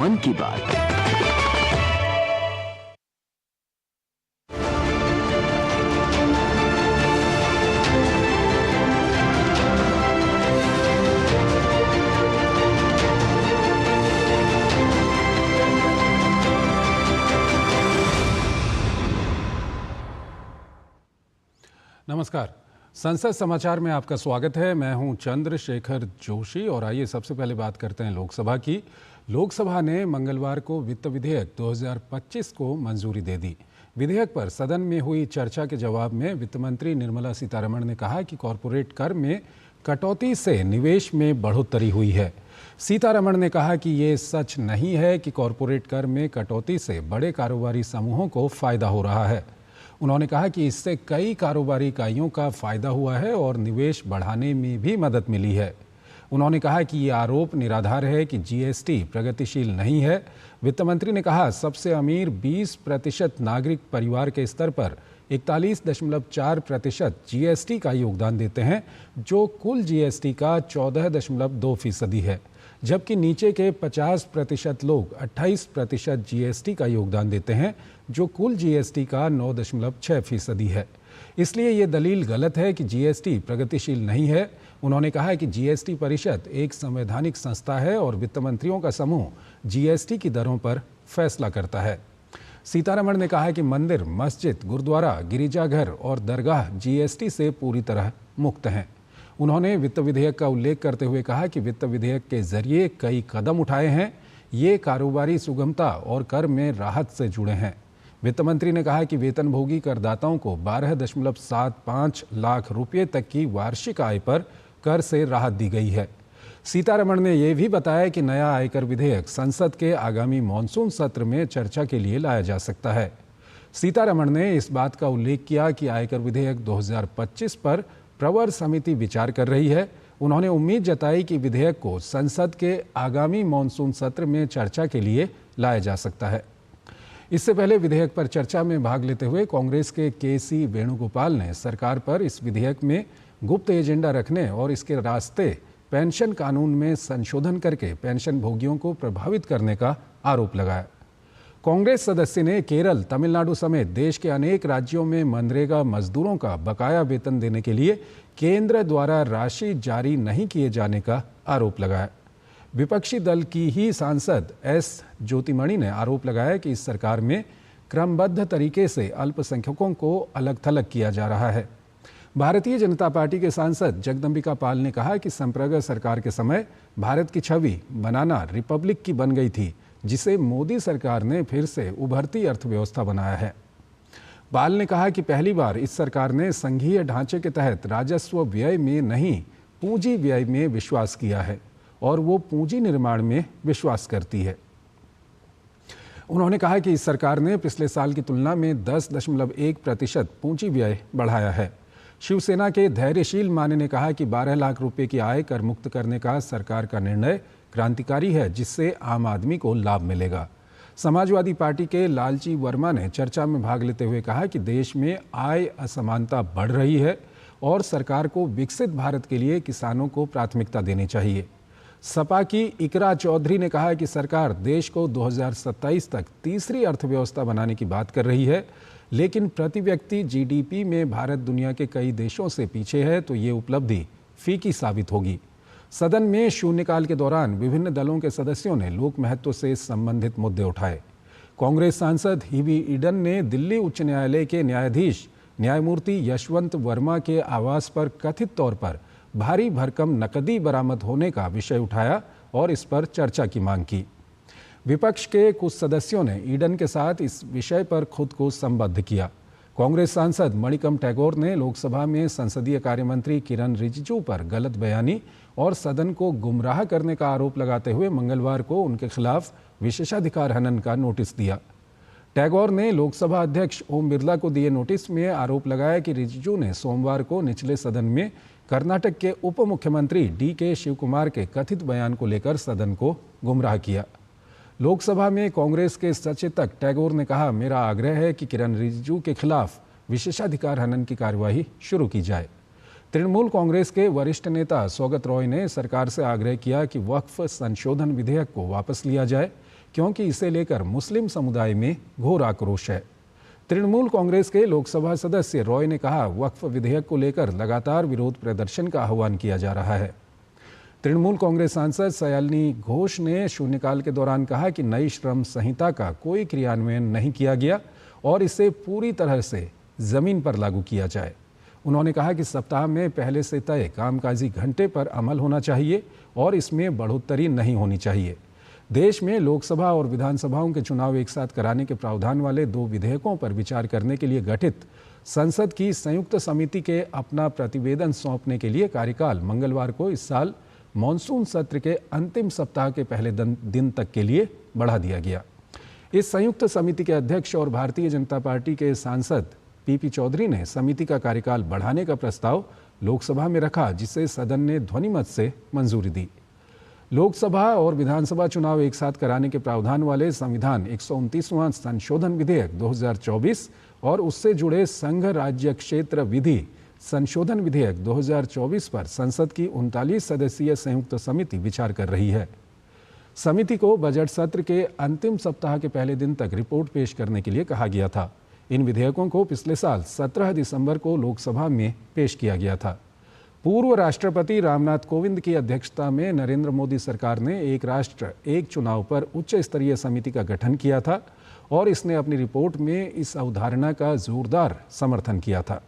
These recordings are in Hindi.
मन की बात। नमस्कार। संसद समाचार में आपका स्वागत है। मैं हूं चंद्रशेखर जोशी और आइए सबसे पहले बात करते हैं लोकसभा की। लोकसभा ने मंगलवार को वित्त विधेयक 2025 को मंजूरी दे दी। विधेयक पर सदन में हुई चर्चा के जवाब में वित्त मंत्री निर्मला सीतारमण ने कहा कि कॉरपोरेट कर में कटौती से निवेश में बढ़ोतरी हुई है। सीतारमण ने कहा कि ये सच नहीं है कि कॉरपोरेट कर में कटौती से बड़े कारोबारी समूहों को फायदा हो रहा है। उन्होंने कहा कि इससे कई कारोबारी इकाइयों का फायदा हुआ है और निवेश बढ़ाने में भी मदद मिली है। उन्होंने कहा कि ये आरोप निराधार है कि जीएसटी प्रगतिशील नहीं है। वित्त मंत्री ने कहा सबसे अमीर 20% नागरिक परिवार के स्तर पर 41.4% जीएसटी का योगदान देते हैं, जो कुल जीएसटी का 14.2% है, जबकि नीचे के 50% लोग 28% जीएसटी का योगदान देते हैं, जो कुल जीएसटी का 9.6% है। इसलिए ये दलील गलत है कि जीएसटी प्रगतिशील नहीं है। उन्होंने कहा कि जीएसटी परिषद एक संवैधानिक संस्था है और वित्त मंत्रियों का समूह जीएसटी की दरों पर फैसला करता है। सीतारमण ने कहा कि मंदिर, मस्जिद, गुरुद्वारा, गिरिजाघर और दरगाह जीएसटी से पूरी तरह मुक्त हैं। उन्होंने वित्त विधेयक का उल्लेख करते हुए कहा कि वित्त विधेयक के जरिए कई कदम उठाए हैं। ये कारोबारी सुगमता और कर में राहत से जुड़े हैं। वित्त मंत्री ने कहा कि वेतनभोगी करदाताओं को 12.75 लाख रुपये तक की वार्षिक आय पर कर से राहत दी गई है। सीतारमण ने यह भी बताया कि नया आयकर विधेयक संसद के आगामी मॉनसून सत्र में चर्चा के लिए लाया जा सकता है। सीतारमण ने इस बात का उल्लेख किया कि आयकर विधेयक 2025 पर प्रवर समिति विचार कर रही है। उन्होंने उम्मीद जताई कि विधेयक को संसद के आगामी मॉनसून सत्र में चर्चा के लिए लाया जा सकता है। इससे पहले विधेयक पर चर्चा में भाग लेते हुए कांग्रेस के के.सी. वेणुगोपाल ने सरकार पर इस विधेयक में गुप्त एजेंडा रखने और इसके रास्ते पेंशन कानून में संशोधन करके पेंशन भोगियों को प्रभावित करने का आरोप लगाया। कांग्रेस सदस्य ने केरल, तमिलनाडु समेत देश के अनेक राज्यों में मनरेगा मजदूरों का बकाया वेतन देने के लिए केंद्र द्वारा राशि जारी नहीं किए जाने का आरोप लगाया। विपक्षी दल की ही सांसद एस ज्योतिमणि ने आरोप लगाया कि इस सरकार में क्रमबद्ध तरीके से अल्पसंख्यकों को अलग थलग किया जा रहा है। भारतीय जनता पार्टी के सांसद जगदम्बिका पाल ने कहा कि संप्रग सरकार के समय भारत की छवि बनाना रिपब्लिक की बन गई थी, जिसे मोदी सरकार ने फिर से उभरती अर्थव्यवस्था बनाया है। पाल ने कहा कि पहली बार इस सरकार ने संघीय ढांचे के तहत राजस्व व्यय में नहीं, पूंजी व्यय में विश्वास किया है और वो पूंजी निर्माण में विश्वास करती है। उन्होंने कहा कि इस सरकार ने पिछले साल की तुलना में 10.1% पूंजी व्यय बढ़ाया है। शिवसेना के धैर्यशील माने ने कहा कि 12 लाख रुपए की आय कर मुक्त करने का सरकार का निर्णय क्रांतिकारी है, जिससे आम आदमी को लाभ मिलेगा। समाजवादी पार्टी के लालजी वर्मा ने चर्चा में भाग लेते हुए कहा कि देश में आय असमानता बढ़ रही है और सरकार को विकसित भारत के लिए किसानों को प्राथमिकता देनी चाहिए। सपा की इकरा चौधरी ने कहा कि सरकार देश को 2027 तक तीसरी अर्थव्यवस्था बनाने की बात कर रही है, लेकिन प्रति व्यक्ति जीडीपी में भारत दुनिया के कई देशों से पीछे है, तो ये उपलब्धि फीकी साबित होगी। सदन में शून्यकाल के दौरान विभिन्न दलों के सदस्यों ने लोक महत्व से संबंधित मुद्दे उठाए। कांग्रेस सांसद हिबी ईडन ने दिल्ली उच्च न्यायालय के न्यायाधीश न्यायमूर्ति यशवंत वर्मा के आवास पर कथित तौर पर भारी भरकम नकदी बरामद होने का विषय उठाया और इस पर चर्चा की मांग की। विपक्ष के कुछ सदस्यों ने ईडन के साथ इस विषय पर खुद को संबद्ध किया। कांग्रेस सांसद मणिकम टैगोर ने लोकसभा में संसदीय कार्य मंत्री किरण रिजिजू पर गलत बयानी और सदन को गुमराह करने का आरोप लगाते हुए मंगलवार को उनके खिलाफ विशेषाधिकार हनन का नोटिस दिया। टैगोर ने लोकसभा अध्यक्ष ओम बिरला को दिए नोटिस में आरोप लगाया कि रिजिजू ने सोमवार को निचले सदन में कर्नाटक के उप मुख्यमंत्री डी.के. शिवकुमार के कथित बयान को लेकर सदन को गुमराह किया। लोकसभा में कांग्रेस के सचेतक टैगोर ने कहा, मेरा आग्रह है कि किरण रिजिजू के खिलाफ विशेषाधिकार हनन की कार्यवाही शुरू की जाए। तृणमूल कांग्रेस के वरिष्ठ नेता सौगत रॉय ने सरकार से आग्रह किया कि वक्फ संशोधन विधेयक को वापस लिया जाए, क्योंकि इसे लेकर मुस्लिम समुदाय में घोर आक्रोश है। तृणमूल कांग्रेस के लोकसभा सदस्य रॉय ने कहा, वक्फ विधेयक को लेकर लगातार विरोध प्रदर्शन का आह्वान किया जा रहा है। तृणमूल कांग्रेस सांसद सयालिनी घोष ने शून्यकाल के दौरान कहा कि नई श्रम संहिता का कोई क्रियान्वयन नहीं किया गया और इसे पूरी तरह से जमीन पर लागू किया जाए। उन्होंने कहा कि सप्ताह में पहले से तय कामकाजी घंटे पर अमल होना चाहिए और इसमें बढ़ोतरी नहीं होनी चाहिए। देश में लोकसभा और विधानसभाओं के चुनाव एक साथ कराने के प्रावधान वाले 2 विधेयकों पर विचार करने के लिए गठित संसद की संयुक्त समिति के अपना प्रतिवेदन सौंपने के लिए कार्यकाल मंगलवार को इस साल मॉनसून सत्र के अंतिम सप्ताह के पहले दिन तक के लिए बढ़ा दिया गया। इस संयुक्त समिति के अध्यक्ष और भारतीय जनता पार्टी के सांसद पीपी चौधरी ने समिति का कार्यकाल बढ़ाने का प्रस्ताव लोकसभा में रखा, जिसे सदन ने ध्वनिमत से मंजूरी दी। लोकसभा और विधानसभा चुनाव एक साथ कराने के प्रावधान वाले संविधान 129वां संशोधन विधेयक 2024 और उससे जुड़े संघ राज्य क्षेत्र विधि संशोधन विधेयक 2024 पर संसद की 39 सदस्यीय संयुक्त समिति विचार कर रही है। समिति को बजट सत्र के अंतिम सप्ताह के पहले दिन तक रिपोर्ट पेश करने के लिए कहा गया था। इन विधेयकों को पिछले साल 17 दिसंबर को लोकसभा में पेश किया गया था। पूर्व राष्ट्रपति रामनाथ कोविंद की अध्यक्षता में नरेंद्र मोदी सरकार ने एक राष्ट्र एक चुनाव पर उच्च स्तरीय समिति का गठन किया था और इसने अपनी रिपोर्ट में इस अवधारणा का जोरदार समर्थन किया था।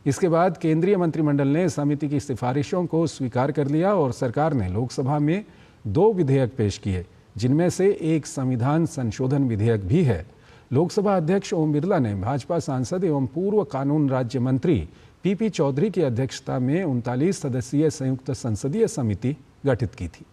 इसके बाद केंद्रीय मंत्रिमंडल ने समिति की सिफारिशों को स्वीकार कर लिया और सरकार ने लोकसभा में 2 विधेयक पेश किए, जिनमें से एक संविधान संशोधन विधेयक भी है। लोकसभा अध्यक्ष ओम बिरला ने भाजपा सांसद एवं पूर्व कानून राज्य मंत्री पीपी चौधरी की अध्यक्षता में 39 सदस्यीय संयुक्त संसदीय समिति गठित की थी।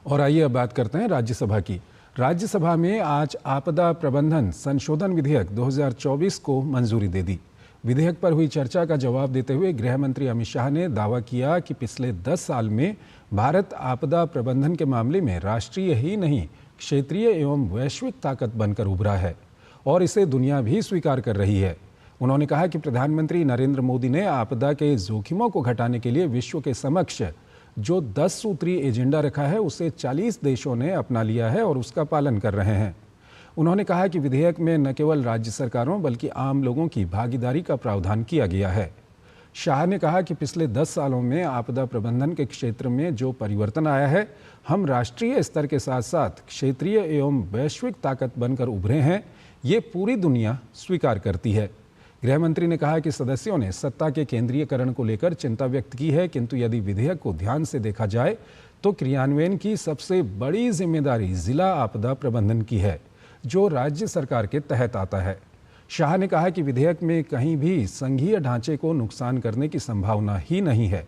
और आइए अब बात करते हैं राज्यसभा की। राज्यसभा में आज आपदा प्रबंधन संशोधन विधेयक 2024 को मंजूरी दे दी। विधेयक पर हुई चर्चा का जवाब देते हुए गृह मंत्री अमित शाह ने दावा किया कि पिछले 10 साल में भारत आपदा प्रबंधन के मामले में राष्ट्रीय ही नहीं क्षेत्रीय एवं वैश्विक ताकत बनकर उभरा है और इसे दुनिया भी स्वीकार कर रही है। उन्होंने कहा कि प्रधानमंत्री नरेंद्र मोदी ने आपदा के जोखिमों को घटाने के लिए विश्व के समक्ष जो 10 सूत्री एजेंडा रखा है उसे 40 देशों ने अपना लिया है और उसका पालन कर रहे हैं। उन्होंने कहा कि विधेयक में न केवल राज्य सरकारों बल्कि आम लोगों की भागीदारी का प्रावधान किया गया है। शाह ने कहा कि पिछले 10 सालों में आपदा प्रबंधन के क्षेत्र में जो परिवर्तन आया है, हम राष्ट्रीय स्तर के साथ साथ क्षेत्रीय एवं वैश्विक ताकत बनकर उभरे हैं, ये पूरी दुनिया स्वीकार करती है। गृह मंत्री ने कहा कि सदस्यों ने सत्ता के केंद्रीयकरण को लेकर चिंता व्यक्त की है, किंतु यदि विधेयक को ध्यान से देखा जाए तो क्रियान्वयन की सबसे बड़ी जिम्मेदारी जिला आपदा प्रबंधन की है, जो राज्य सरकार के तहत आता है। शाह ने कहा कि विधेयक में कहीं भी संघीय ढांचे को नुकसान करने की संभावना ही नहीं है।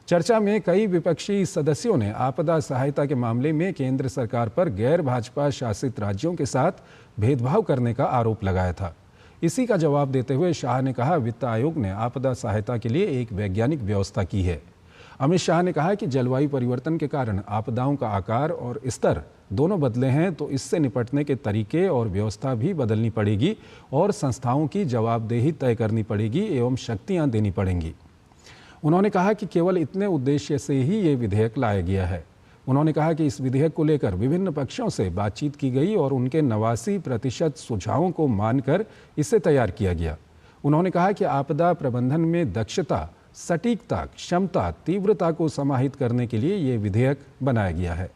चर्चा में कई विपक्षी सदस्यों ने आपदा सहायता के मामले में केंद्र सरकार पर गैर भाजपा शासित राज्यों के साथ भेदभाव करने का आरोप लगाया था। इसी का जवाब देते हुए शाह ने कहा, वित्त आयोग ने आपदा सहायता के लिए एक वैज्ञानिक व्यवस्था की है। अमित शाह ने कहा कि जलवायु परिवर्तन के कारण आपदाओं का आकार और स्तर दोनों बदले हैं, तो इससे निपटने के तरीके और व्यवस्था भी बदलनी पड़ेगी और संस्थाओं की जवाबदेही तय करनी पड़ेगी एवं शक्तियां देनी पड़ेंगी। उन्होंने कहा कि केवल इतने उद्देश्य से ही ये विधेयक लाया गया है। उन्होंने कहा कि इस विधेयक को लेकर विभिन्न पक्षों से बातचीत की गई और उनके 89% सुझावों को मानकर इसे तैयार किया गया। उन्होंने कहा कि आपदा प्रबंधन में दक्षता, सटीकता, क्षमता, तीव्रता को समाहित करने के लिए ये विधेयक बनाया गया है।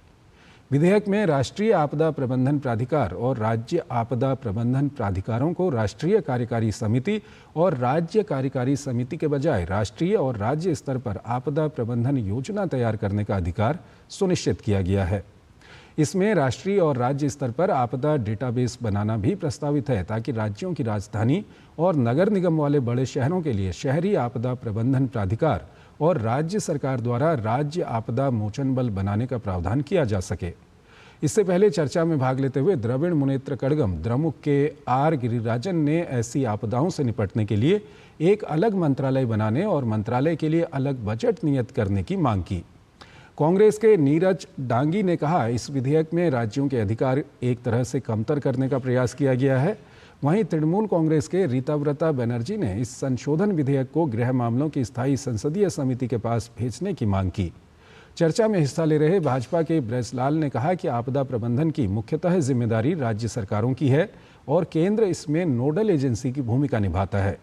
विधेयक में राष्ट्रीय आपदा प्रबंधन प्राधिकार और राज्य आपदा प्रबंधन प्राधिकारों को राष्ट्रीय कार्यकारी समिति और राज्य कार्यकारी समिति के बजाय राष्ट्रीय और राज्य स्तर पर आपदा प्रबंधन योजना तैयार करने का अधिकार सुनिश्चित किया गया है। इसमें राष्ट्रीय और राज्य स्तर पर आपदा डेटाबेस बनाना भी प्रस्तावित है, ताकि राज्यों की राजधानी और नगर निगम वाले बड़े शहरों के लिए शहरी आपदा प्रबंधन प्राधिकार और राज्य सरकार द्वारा राज्य आपदा मोचन बल बनाने का प्रावधान किया जा सके। इससे पहले चर्चा में भाग लेते हुए द्रविड़ मुनेत्र कड़गम द्रमुक के आर गिरिराजन ने ऐसी आपदाओं से निपटने के लिए एक अलग मंत्रालय बनाने और मंत्रालय के लिए अलग बजट नियत करने की मांग की। कांग्रेस के नीरज डांगी ने कहा, इस विधेयक में राज्यों के अधिकार एक तरह से कमतर करने का प्रयास किया गया है। वहीं तृणमूल कांग्रेस के रीताव्रता बनर्जी ने इस संशोधन विधेयक को गृह मामलों की स्थायी संसदीय समिति के पास भेजने की मांग की। चर्चा में हिस्सा ले रहे भाजपा के ब्रजलाल ने कहा कि आपदा प्रबंधन की मुख्यतः जिम्मेदारी राज्य सरकारों की है और केंद्र इसमें नोडल एजेंसी की भूमिका निभाता है।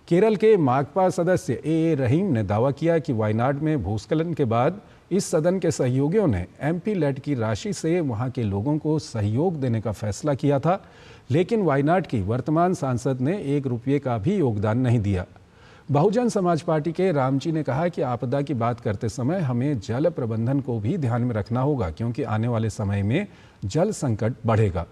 केरल के माकपा सदस्य ए रहीम ने दावा किया कि वायनाड में भूस्खलन के बाद इस सदन के सहयोगियों ने एमपी लेड की राशि से वहां के लोगों को सहयोग देने का फैसला किया था, लेकिन वायनाड की वर्तमान सांसद ने 1 रुपये का भी योगदान नहीं दिया। बहुजन समाज पार्टी के रामजी ने कहा कि आपदा की बात करते समय हमें जल प्रबंधन को भी ध्यान में रखना होगा, क्योंकि आने वाले समय में जल संकट बढ़ेगा।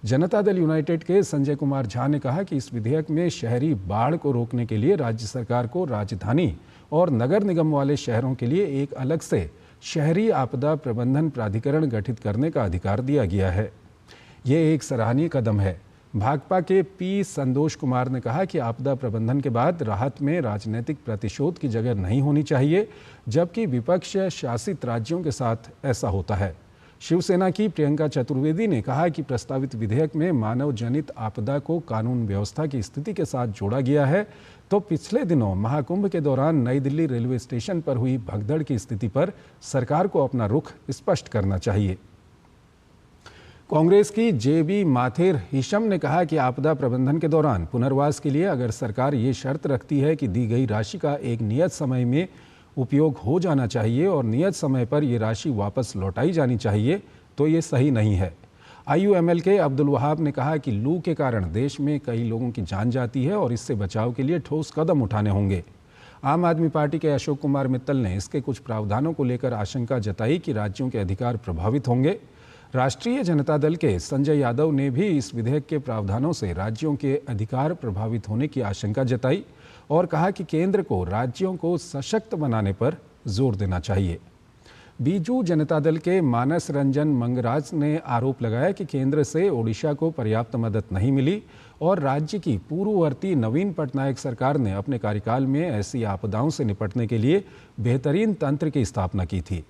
जनता दल यूनाइटेड के संजय कुमार झा ने कहा कि इस विधेयक में शहरी बाढ़ को रोकने के लिए राज्य सरकार को राजधानी और नगर निगम वाले शहरों के लिए एक अलग से शहरी आपदा प्रबंधन प्राधिकरण गठित करने का अधिकार दिया गया है। ये एक सराहनीय कदम है। भाकपा के पी संतोष कुमार ने कहा कि आपदा प्रबंधन के बाद राहत में राजनीतिक प्रतिशोध की जगह नहीं होनी चाहिए, जबकि विपक्ष शासित राज्यों के साथ ऐसा होता है। शिवसेना की प्रियंका चतुर्वेदी ने कहा कि प्रस्तावित विधेयक में मानव जनित आपदा को कानून व्यवस्था की स्थिति के साथ जोड़ा गया है, तो पिछले दिनों महाकुंभ के दौरान नई दिल्ली रेलवे स्टेशन पर हुई भगदड़ की स्थिति पर सरकार को अपना रुख स्पष्ट करना चाहिए। कांग्रेस की जेबी माथेर हिशम ने कहा कि आपदा प्रबंधन के दौरान पुनर्वास के लिए अगर सरकार ये शर्त रखती है कि दी गई राशि का एक नियत समय में उपयोग हो जाना चाहिए और नियत समय पर ये राशि वापस लौटाई जानी चाहिए, तो ये सही नहीं है। आईयूएमएल के अब्दुल वहाब ने कहा कि लू के कारण देश में कई लोगों की जान जाती है और इससे बचाव के लिए ठोस कदम उठाने होंगे। आम आदमी पार्टी के अशोक कुमार मित्तल ने इसके कुछ प्रावधानों को लेकर आशंका जताई कि राज्यों के अधिकार प्रभावित होंगे। राष्ट्रीय जनता दल के संजय यादव ने भी इस विधेयक के प्रावधानों से राज्यों के अधिकार प्रभावित होने की आशंका जताई और कहा कि केंद्र को राज्यों को सशक्त बनाने पर जोर देना चाहिए। बीजू जनता दल के मानस रंजन मंगराज ने आरोप लगाया कि केंद्र से ओडिशा को पर्याप्त मदद नहीं मिली और राज्य की पूर्ववर्ती नवीन पटनायक सरकार ने अपने कार्यकाल में ऐसी आपदाओं से निपटने के लिए बेहतरीन तंत्र की स्थापना की थी।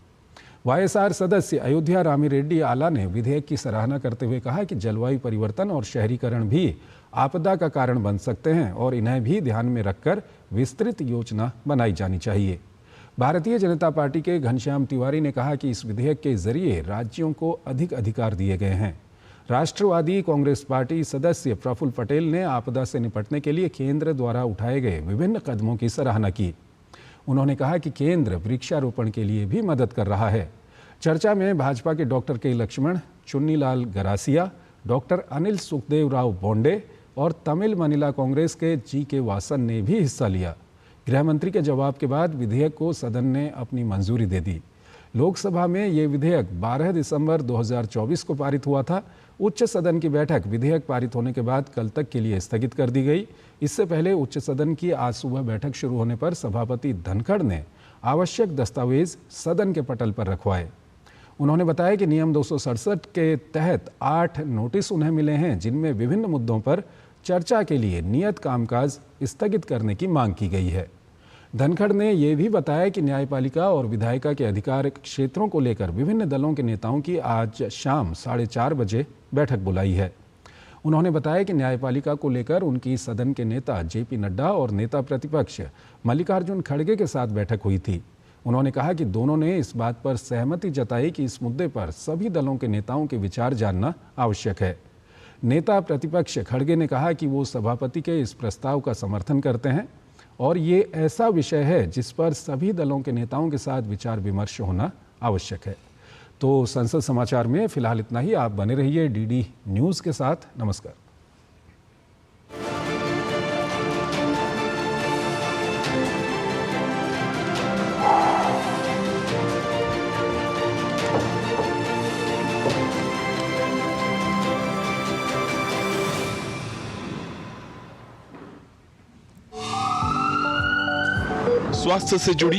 वाईएसआर सदस्य अयोध्या रामी रेड्डी आला ने विधेयक की सराहना करते हुए कहा कि जलवायु परिवर्तन और शहरीकरण भी आपदा का कारण बन सकते हैं और इन्हें भी ध्यान में रखकर विस्तृत योजना बनाई जानी चाहिए। भारतीय जनता पार्टी के घनश्याम तिवारी ने कहा कि इस विधेयक के जरिए राज्यों को अधिक अधिकार दिए गए हैं। राष्ट्रवादी कांग्रेस पार्टी सदस्य प्रफुल्ल पटेल ने आपदा से निपटने के लिए केंद्र द्वारा उठाए गए विभिन्न कदमों की सराहना की। उन्होंने कहा कि केंद्र वृक्षारोपण के लिए भी मदद कर रहा है। चर्चा में भाजपा के डॉक्टर के लक्ष्मण, चुन्नीलाल गरासिया, डॉक्टर अनिल सुखदेव राव बोंडे और तमिल मनीला कांग्रेस के जी.के. वासन ने भी हिस्सा लिया। गृह मंत्री के जवाब के बाद विधेयक को सदन ने अपनी मंजूरी दे दी। लोकसभा में ये विधेयक 12 दिसंबर 2024 को पारित हुआ था। उच्च सदन की बैठक विधेयक पारित होने के बाद कल तक के लिए स्थगित कर दी गई। इससे पहले उच्च सदन की आज सुबह बैठक शुरू होने पर सभापति धनखड़ ने आवश्यक दस्तावेज सदन के पटल पर रखवाए। उन्होंने बताया कि नियम 267 के तहत 8 नोटिस उन्हें मिले हैं, जिनमें विभिन्न मुद्दों पर चर्चा के लिए नियत कामकाज स्थगित करने की मांग की गई है। धनखड़ ने यह भी बताया कि न्यायपालिका और विधायिका के अधिकार क्षेत्रों को लेकर विभिन्न दलों के नेताओं की आज शाम 4:30 बजे बैठक बुलाई है। उन्होंने बताया कि न्यायपालिका को लेकर उनकी सदन के नेता जेपी नड्डा और नेता प्रतिपक्ष मल्लिकार्जुन खड़गे के साथ बैठक हुई थी। उन्होंने कहा कि दोनों ने इस बात पर सहमति जताई कि इस मुद्दे पर सभी दलों के नेताओं के विचार जानना आवश्यक है। नेता प्रतिपक्ष खड़गे ने कहा कि वो सभापति के इस प्रस्ताव का समर्थन करते हैं और ये ऐसा विषय है जिस पर सभी दलों के नेताओं के साथ विचार विमर्श होना आवश्यक है। तो संसद समाचार में फिलहाल इतना ही। आप बने रहिए डीडी न्यूज़ के साथ। नमस्कार। स्वास्थ्य से जुड़ी